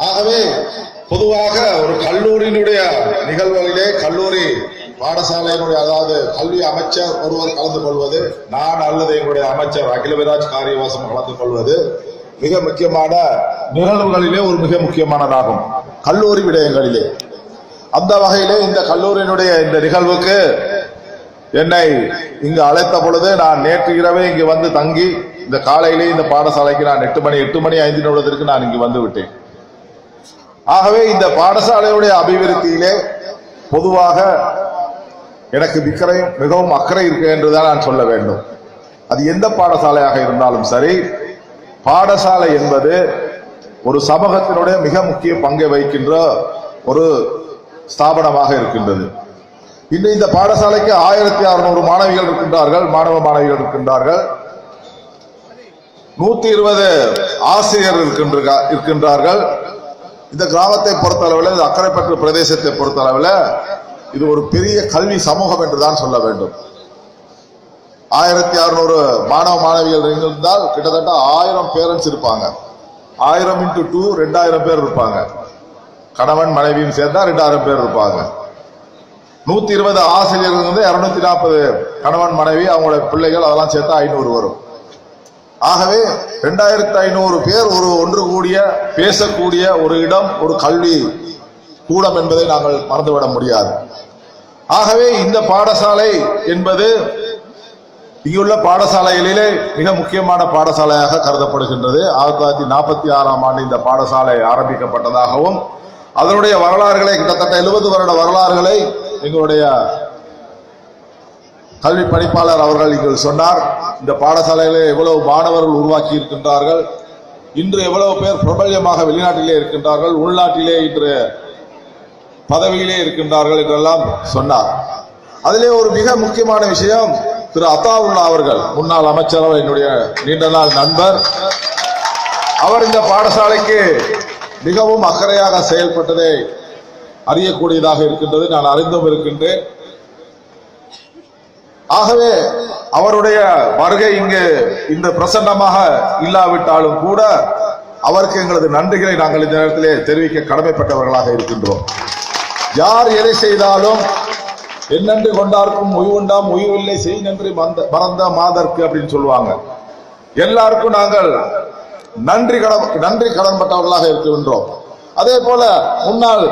ஆகவே பொதுவாக ஒரு கல்லூரியினுடைய நிகழ்வுகளிலே கல்லூரி பாடசாலையினுடைய அதாவது கல்வி அமைச்சர் ஒருவர் கலந்து கொள்வது, நான் அல்லது எங்களுடைய அமைச்சர் அகிலவிராஜ் காரியவாசம் கலந்து கொள்வது மிக முக்கியமான நிகழ்வுகளிலே ஒரு மிக முக்கியமானதாகும் கல்லூரி விடயங்களிலே. அந்த வகையிலே இந்த கல்லூரியினுடைய இந்த நிகழ்வுக்கு என்னை இங்கு அழைத்த பொழுது நான் நேற்று இரவே இங்கு வந்து தங்கி இந்த காலையிலே இந்த பாடசாலைக்கு நான் 8 மணி 5 நிமிடத்திற்கு நான் இங்கு வந்து விட்டேன். ஆகவே இந்த பாடசாலையுடைய அபிவிருத்தியிலே பொதுவாக எனக்கு மிகவும் அக்கறை இருக்கு என்றுதான் நான் சொல்ல வேண்டும். அது எந்த பாடசாலையாக இருந்தாலும் சரி, பாடசாலை என்பது ஒரு சமூகத்தினுடைய மிக முக்கிய பங்கை வகிக்கின்ற ஒரு ஸ்தாபனமாக இருக்கின்றது. இன்று இந்த பாடசாலைக்கு 1600 மாணவிகள் இருக்கின்றார்கள், மாணவிகள் இருக்கின்றார்கள். 120 ஆசிரியர் இருக்கின்றார்கள். இந்த கிராமத்தை பொறுத்தளவில், இந்த அக்கரைப்பற்று பிரதேசத்தை பொறுத்தளவில் இது ஒரு பெரிய கல்வி சமூகம் என்றுதான் சொல்ல வேண்டும். 1600 மாணவிகள் இருந்தால் கிட்டத்தட்ட 1000 பேரண்ட்ஸ் இருப்பாங்க. 1000 × 2 2000 பேர் இருப்பாங்க. கணவன் மனைவியும் சேர்ந்தா 2000 பேர் இருப்பாங்க. 120 ஆசிரியர்கள் வந்து 240 கணவன் மனைவி அவங்களுடைய பிள்ளைகள் அதெல்லாம் சேர்த்தா 500 வரும். ஆகவே 2500 பேர் ஒன்று கூடிய பேசக்கூடிய ஒரு இடம் ஒரு கல்வி கூடம் என்பதை நாங்கள் மறந்துவிட முடியாது. ஆகவே இந்த பாடசாலை என்பது இங்குள்ள பாடசாலைகளிலே மிக முக்கியமான பாடசாலையாக கருதப்படுகின்றது. 1946ஆம் ஆண்டு இந்த பாடசாலை ஆரம்பிக்கப்பட்டதாகவும் அதனுடைய வரலாறுகளை கிட்டத்தட்ட 70 வருட வரலாறுகளை எங்களுடைய கல்வி பணிப்பாளர் அவர்கள் இங்கு சொன்னார். இந்த பாடசாலையிலே எவ்வளவு மாணவர்கள் உருவாக்கி இருக்கின்றார்கள், இன்று எவ்வளவு பேர் பிரபல்யமாக வெளிநாட்டிலே இருக்கின்றார்கள், உள்நாட்டிலே இன்று பதவியிலே இருக்கின்றார்கள் என்றெல்லாம் சொன்னார். அதிலே ஒரு மிக முக்கியமான விஷயம், திரு அத்தாவுல்லா அவர்கள், முன்னாள் அமைச்சர், என்னுடைய நீண்ட நாள் நண்பர், அவர் இந்த பாடசாலைக்கு மிகவும் அக்கறையாக செயல்பட்டதை அறியக்கூடியதாக இருக்கின்றது. நான் அறிந்தும் இருக்கின்றேன். ஆகவே அவருடைய வருகை இங்கு இந்த பிரசன்னமாக இல்லாவிட்டாலும் கூட அவருக்கு எங்களது நன்றிகளை நாங்கள் இந்த நேரத்திலே தெரிவிக்க கடமைப்பட்டவர்களாக இருக்கின்றோம். யார் எதை செய்தாலும் என்னென்று கொண்டார்க்கும் உய்வுண்டாம் உய்வில்லை செய் நன்றி மறந்த மாதர்க்கு அப்படின்னு சொல்லுவாங்க. எல்லாருக்கும் நாங்கள் நன்றி கடன்பட்டவர்களாக இருக்கின்றோம். அதே போல முன்னாள்